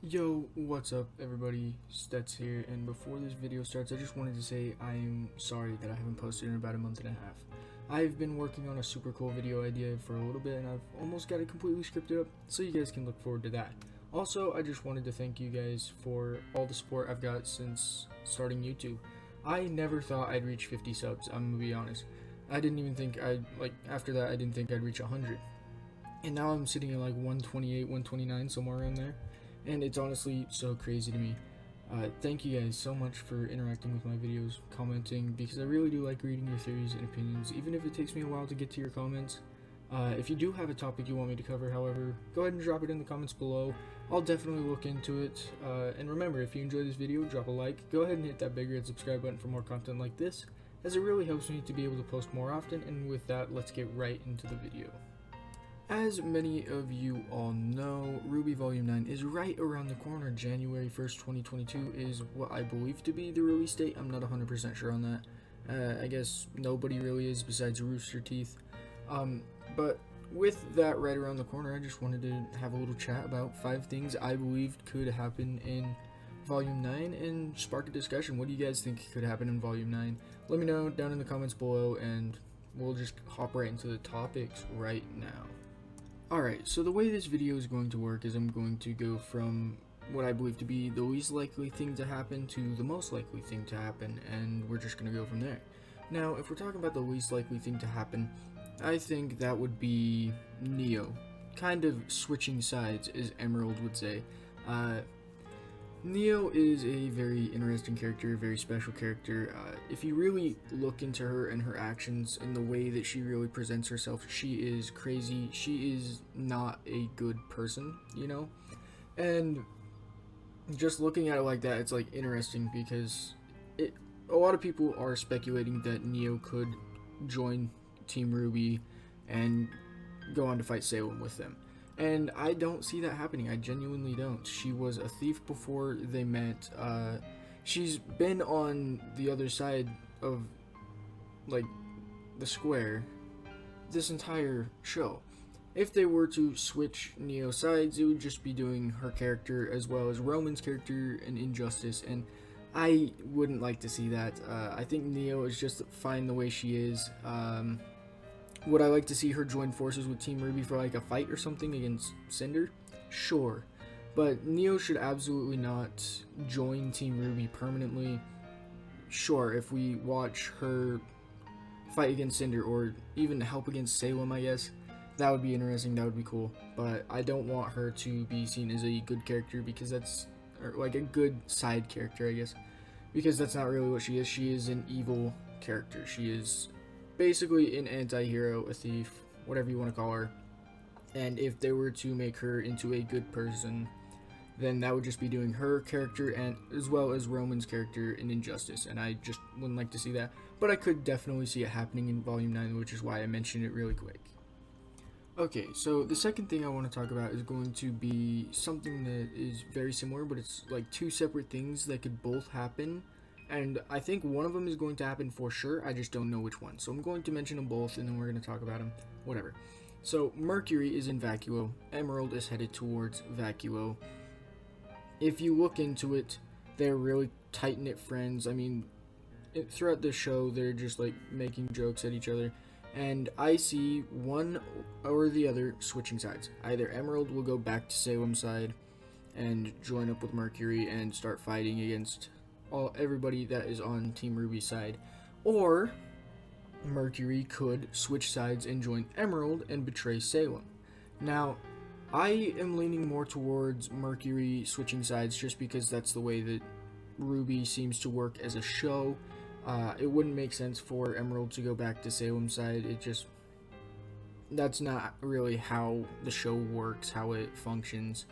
Yo, what's up everybody, Stets here, and before this video starts I just wanted to say I am sorry that I haven't posted in about a month and a half. I've been working on a super cool video idea for a little bit and I've almost got it completely scripted up, so you guys can look forward to that. Also, I just wanted to thank you guys for all the support I've got since starting YouTube. I never thought I'd reach 50 subs, I'm gonna be honest. I didn't even think after that I didn't think I'd reach 100. And now I'm sitting at like 128, 129, somewhere around there. And it's honestly so crazy to me. Thank you guys so much for interacting with my videos, commenting, because I really do like reading your theories and opinions, even if it takes me a while to get to your comments. If you do have a topic you want me to cover, however, go ahead and drop it in the comments below. I'll definitely look into it. And remember, if you enjoyed this video, drop a like. Go ahead and hit that big red subscribe button for more content like this, as it really helps me to be able to post more often. And with that, let's get right into the video. As many of you all know, RWBY Volume 9 is right around the corner. January 1st, 2022 is what I believe to be the release date. I'm not 100% sure on that. I guess nobody really is besides Rooster Teeth. But with that right around the corner, I just wanted to have a little chat about 5 things I believed could happen in Volume 9 and spark a discussion. What do you guys think could happen in Volume 9? Let me know down in the comments below and we'll just hop right into the topics right now. Alright, so the way this video is going to work is I'm going to go from what I believe to be the least likely thing to happen to the most likely thing to happen, and we're just going to go from there. Now, if we're talking about the least likely thing to happen, I think that would be Neo. Kind of switching sides, as Emerald would say. Neo is a very interesting character, a very special character. If you really look into her and her actions and the way that she really presents herself, she is crazy. She is not a good person, you know? And just looking at it like that, it's like interesting because a lot of people are speculating that Neo could join Team RWBY and go on to fight Salem with them. And I don't see that happening. I genuinely don't. She was a thief before they met. She's been on the other side of, like, the square this entire show. If they were to switch Neo sides, it would just be doing her character as well as Roman's character in Injustice, and I wouldn't like to see that. I think Neo is just fine the way she is. Would I like to see her join forces with Team RWBY for like a fight or something against Cinder? Sure. But Neo should absolutely not join Team RWBY permanently. Sure, if we watch her fight against Cinder or even help against Salem, I guess, that would be interesting, that would be cool. But I don't want her to be seen as a good character because that's, or like a good side character, I guess. Because that's not really what she is. She is an evil character. She is basically an anti-hero, a thief, whatever you want to call her. And if they were to make her into a good person, then that would just be doing her character and as well as Roman's character in Injustice, and I just wouldn't like to see that. But I could definitely see it happening in Volume 9, which is why I mentioned it really quick. Okay, so the second thing I want to talk about is going to be something that is very similar, but it's like 2 separate things that could both happen. And I think one of them is going to happen for sure, I just don't know which one. So I'm going to mention them both, and then we're going to talk about them, whatever. So Mercury is in Vacuo, Emerald is headed towards Vacuo. If you look into it, they're really tight-knit friends. I mean, throughout the show, they're just like making jokes at each other. And I see one or the other switching sides. Either Emerald will go back to Salem's side and join up with Mercury and start fighting against everybody that is on Team RWBY's side, or Mercury could switch sides and join Emerald and betray Salem. Now, I am leaning more towards Mercury switching sides just because that's the way that RWBY seems to work as a show. It wouldn't make sense for Emerald to go back to Salem's side. That's not really how the show works, how it functions,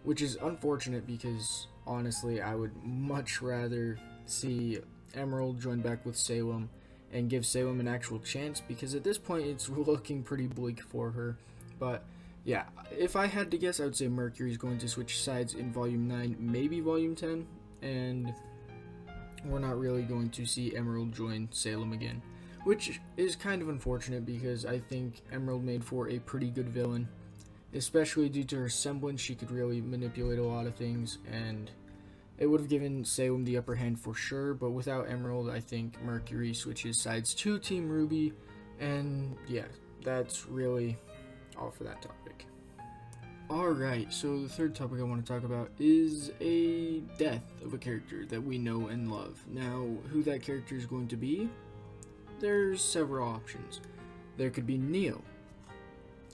which is unfortunate because honestly, I would much rather see Emerald join back with Salem and give Salem an actual chance, because at this point it's looking pretty bleak for her. But yeah, if I had to guess, I would say Mercury's going to switch sides in Volume 9, maybe Volume 10, and we're not really going to see Emerald join Salem again, which is kind of unfortunate because I think Emerald made for a pretty good villain. especially due to her semblance. She could really manipulate a lot of things, and it would have given Salem the upper hand for sure, but without Emerald, I think Mercury switches sides to Team RWBY, and yeah, that's really all for that topic. Alright, so the third topic I want to talk about is a death of a character that we know and love. Now, who that character is going to be? There's several options. There could be Neo.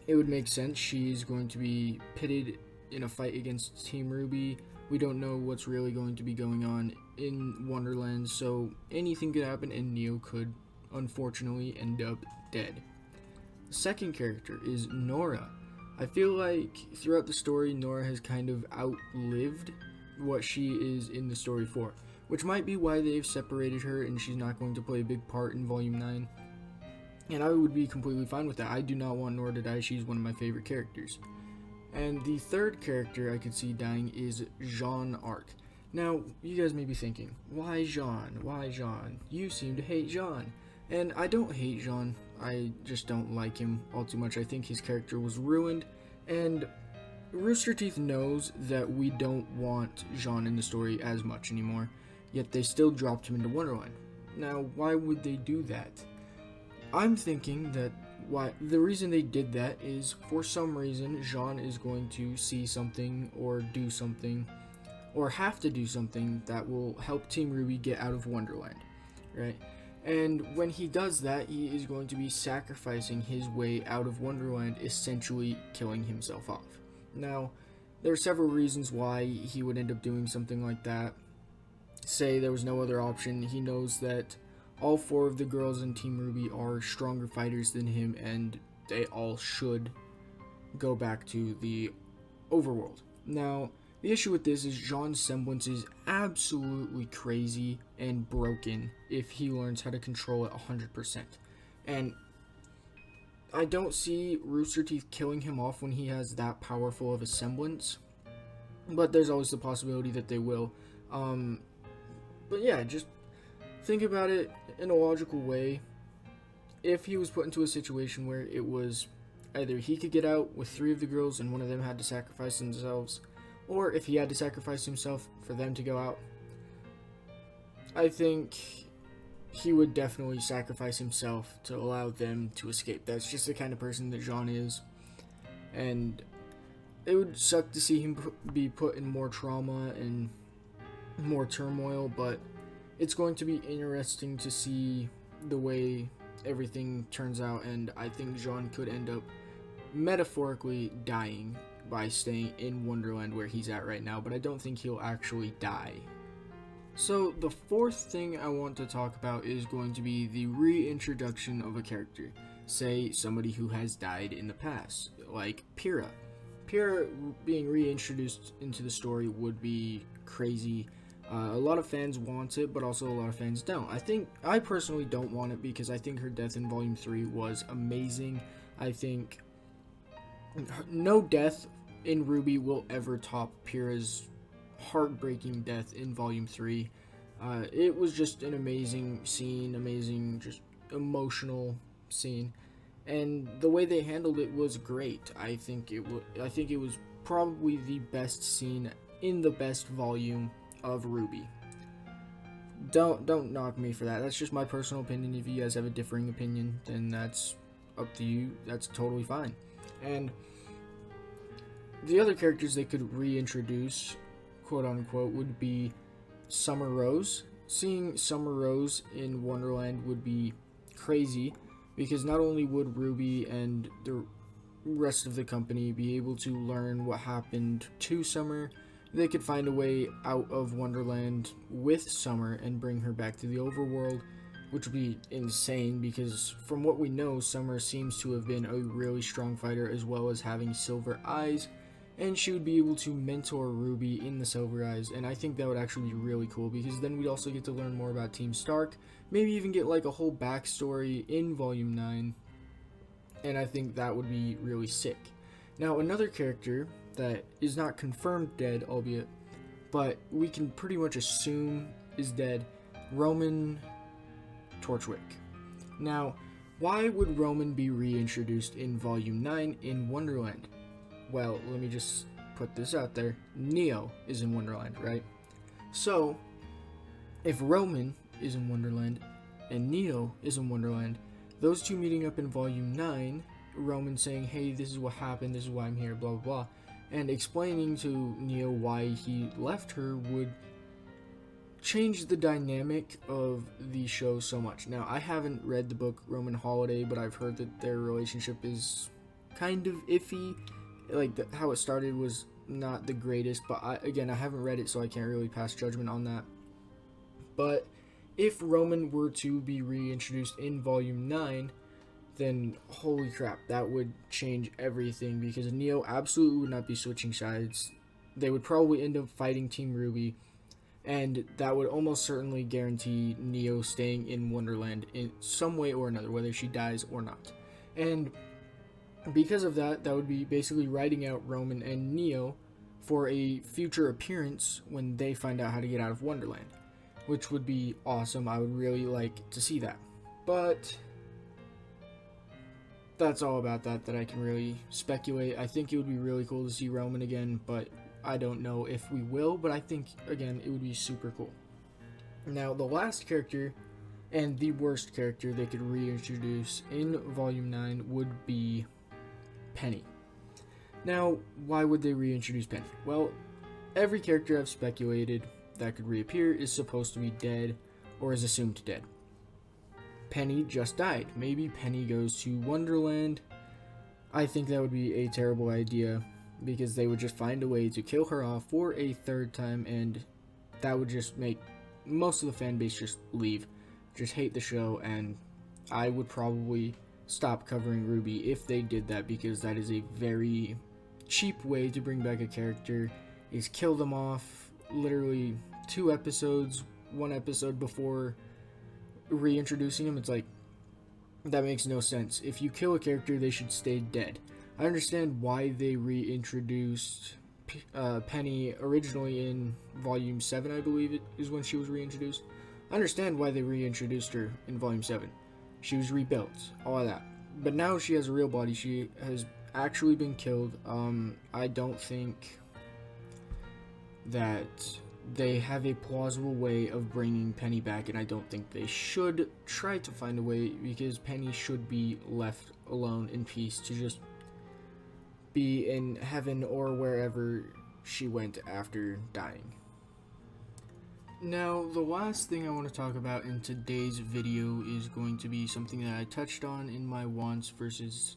It would make sense. She's going to be pitted in a fight against Team RWBY. We don't know what's really going to be going on in Wonderland, so anything could happen, and Neo could, unfortunately, end up dead. The second character is Nora. I feel like throughout the story, Nora has kind of outlived what she is in the story for, which might be why they've separated her and she's not going to play a big part in Volume 9. And I would be completely fine with that. I do not want Nora to die. She's one of my favorite characters. And the third character I could see dying is Jean Arc. Now, you guys may be thinking, why Jean? Why Jean? You seem to hate Jean. And I don't hate Jean. I just don't like him all too much. I think his character was ruined, and Rooster Teeth knows that we don't want Jean in the story as much anymore, yet they still dropped him into Wonderland. Now, why would they do that? I'm thinking that the reason they did that is, for some reason, Jean is going to see something or do something, or have to do something that will help Team RWBY get out of Wonderland, right? And when he does that, he is going to be sacrificing his way out of Wonderland, essentially killing himself off. Now, there are several reasons why he would end up doing something like that. Say there was no other option. He knows that all 4 of the girls in Team RWBY are stronger fighters than him, and they all should go back to the overworld. Now, the issue with this is Jean's semblance is absolutely crazy and broken if he learns how to control it 100%. And I don't see Rooster Teeth killing him off when he has that powerful of a semblance, but there's always the possibility that they will. But yeah, just think about it in a logical way. If he was put into a situation where it was either he could get out with 3 of the girls and one of them had to sacrifice themselves, or if he had to sacrifice himself for them to go out, I think he would definitely sacrifice himself to allow them to escape. That's just the kind of person that Jean is. And it would suck to see him be put in more trauma and more turmoil, but it's going to be interesting to see the way everything turns out, and I think Jean could end up metaphorically dying by staying in Wonderland where he's at right now, but I don't think he'll actually die. So the fourth thing I want to talk about is going to be the reintroduction of a character. Say somebody who has died in the past, like Pyrrha. Pyrrha being reintroduced into the story would be crazy. A lot of fans want it, but also a lot of fans don't. I personally don't want it because I think her death in Volume 3 was amazing. I think no death in RWBY will ever top Pyrrha's heartbreaking death in Volume 3. It was just an amazing scene, amazing, just emotional scene, and the way they handled it was great. I think it was probably the best scene in the best volume of RWBY. Don't knock me for that. That's just my personal opinion. If you guys have a differing opinion, then that's up to you. That's totally fine. And the other characters they could reintroduce, quote unquote, would be Summer Rose. Seeing Summer Rose in Wonderland would be crazy, because not only would RWBY and the rest of the company be able to learn what happened to Summer, they could find a way out of Wonderland with Summer and bring her back to the overworld, which would be insane, because from what we know, Summer seems to have been a really strong fighter as well as having silver eyes, and she would be able to mentor RWBY in the silver eyes, and I think that would actually be really cool, because then we'd also get to learn more about Team Stark, maybe even get like a whole backstory in Volume 9, and I think that would be really sick. Now, another character that is not confirmed dead, albeit, but we can pretty much assume is dead, Roman Torchwick. Now, why would Roman be reintroduced in Volume 9 in Wonderland? well, let me just put this out there. Neo is in Wonderland, right? So, if Roman is in Wonderland and Neo is in Wonderland, those two meeting up in Volume 9, Roman saying, hey, this is what happened, this is why I'm here, blah, blah, blah, and explaining to Neo why he left her would change the dynamic of the show so much. Now, I haven't read the book Roman Holiday, but I've heard that their relationship is kind of iffy. Like, how it started was not the greatest, but I haven't read it, so I can't really pass judgment on that. But if Roman were to be reintroduced in Volume 9, then holy crap, that would change everything, because Neo absolutely would not be switching sides. They would probably end up fighting Team RWBY, and that would almost certainly guarantee Neo staying in Wonderland in some way or another, whether she dies or not. And because of that, that would be basically writing out Roman and Neo for a future appearance when they find out how to get out of Wonderland, which would be awesome. I would really like to see that. But that's all about that I can really speculate. I think it would be really cool to see Roman again, but I don't know if we will, but I think, again, it would be super cool. Now, the last character, and the worst character they could reintroduce in Volume 9 would be Penny. Now, why would they reintroduce Penny? Well, every character I've speculated that could reappear is supposed to be dead, or is assumed dead. Penny just died. Maybe Penny goes to Wonderland. I think that would be a terrible idea, because they would just find a way to kill her off for a third time, and that would just make most of the fan base just leave, just hate the show, and I would probably stop covering RWBY if they did that, because that is a very cheap way to bring back a character, is kill them off literally 2 episodes, 1 episode before reintroducing them. It's like, that makes no sense. If you kill a character, they should stay dead. I understand why they reintroduced Penny originally in Volume 7, I believe it is when she was reintroduced. I understand why they reintroduced her in Volume 7. She was rebuilt, all of that. But now she has a real body. She has actually been killed. I don't think that they have a plausible way of bringing Penny back, and I don't think they should try to find a way, because Penny should be left alone in peace to just be in heaven or wherever she went after dying. Now, the last thing I want to talk about in today's video is going to be something that I touched on in my wants versus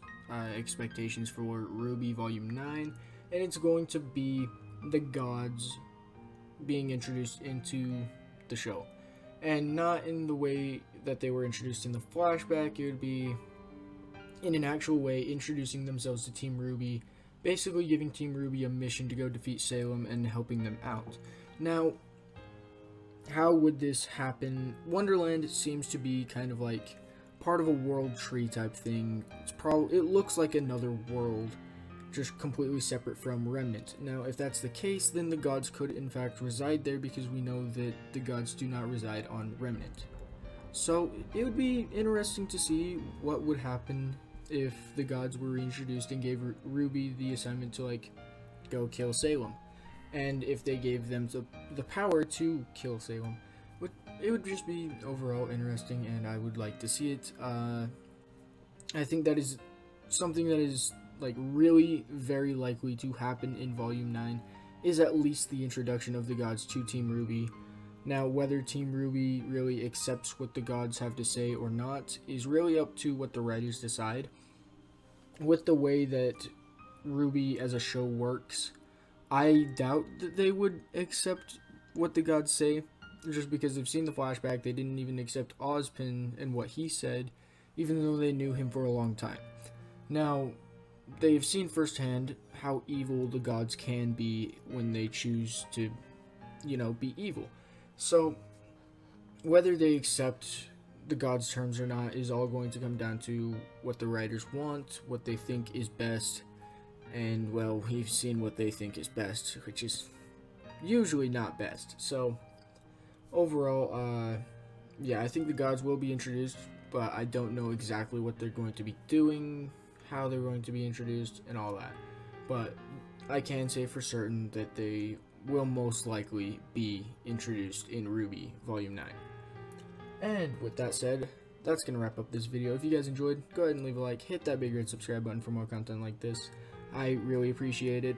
expectations for RWBY Volume 9, and it's going to be the gods being introduced into the show. And not in the way that they were introduced in the flashback. It would be in an actual way introducing themselves to Team RWBY, basically giving Team RWBY a mission to go defeat Salem and helping them out. Now, how would this happen? Wonderland seems to be kind of like part of a world tree type thing. It looks like another world, just completely separate from Remnant. Now, if that's the case, then the gods could in fact reside there, because we know that the gods do not reside on Remnant. So it would be interesting to see what would happen if the gods were reintroduced and gave RWBY the assignment to, like, go kill Salem, and if they gave them the power to kill Salem. It would just be overall interesting, and I would like to see it. I think that is something that is, like, really very likely to happen in Volume 9, is at least the introduction of the gods to Team RWBY. Now, whether Team RWBY really accepts what the gods have to say or not is really up to what the writers decide. With the way that RWBY as a show works, I doubt that they would accept what the gods say, just because they've seen the flashback. They didn't even accept Ozpin and what he said, even though they knew him for a long time. Now, they've seen firsthand how evil the gods can be when they choose to, be evil. So, whether they accept the gods' terms or not is all going to come down to what the writers want, what they think is best, and, well, we've seen what they think is best, which is usually not best. So, overall, yeah, I think the gods will be introduced, but I don't know exactly what they're going to be doing, how they're going to be introduced, and all that. but I can say for certain that they will most likely be introduced in RWBY Volume 9. And with that said, that's going to wrap up this video. If you guys enjoyed, go ahead and leave a like, hit that big red subscribe button for more content like this. I really appreciate it.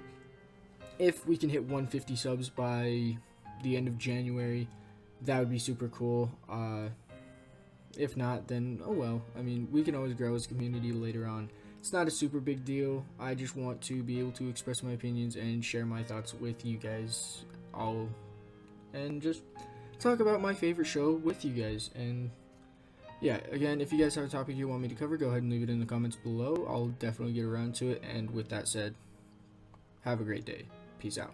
If we can hit 150 subs by the end of January, that would be super cool. If not, then oh well. I mean, we can always grow as a community later on. It's not a super big deal. I just want to be able to express my opinions and share my thoughts with you guys all, and just talk about my favorite show with you guys. And yeah, again, if you guys have a topic you want me to cover, go ahead and leave it in the comments below. I'll definitely get around to it. And with that said, have a great day. Peace out.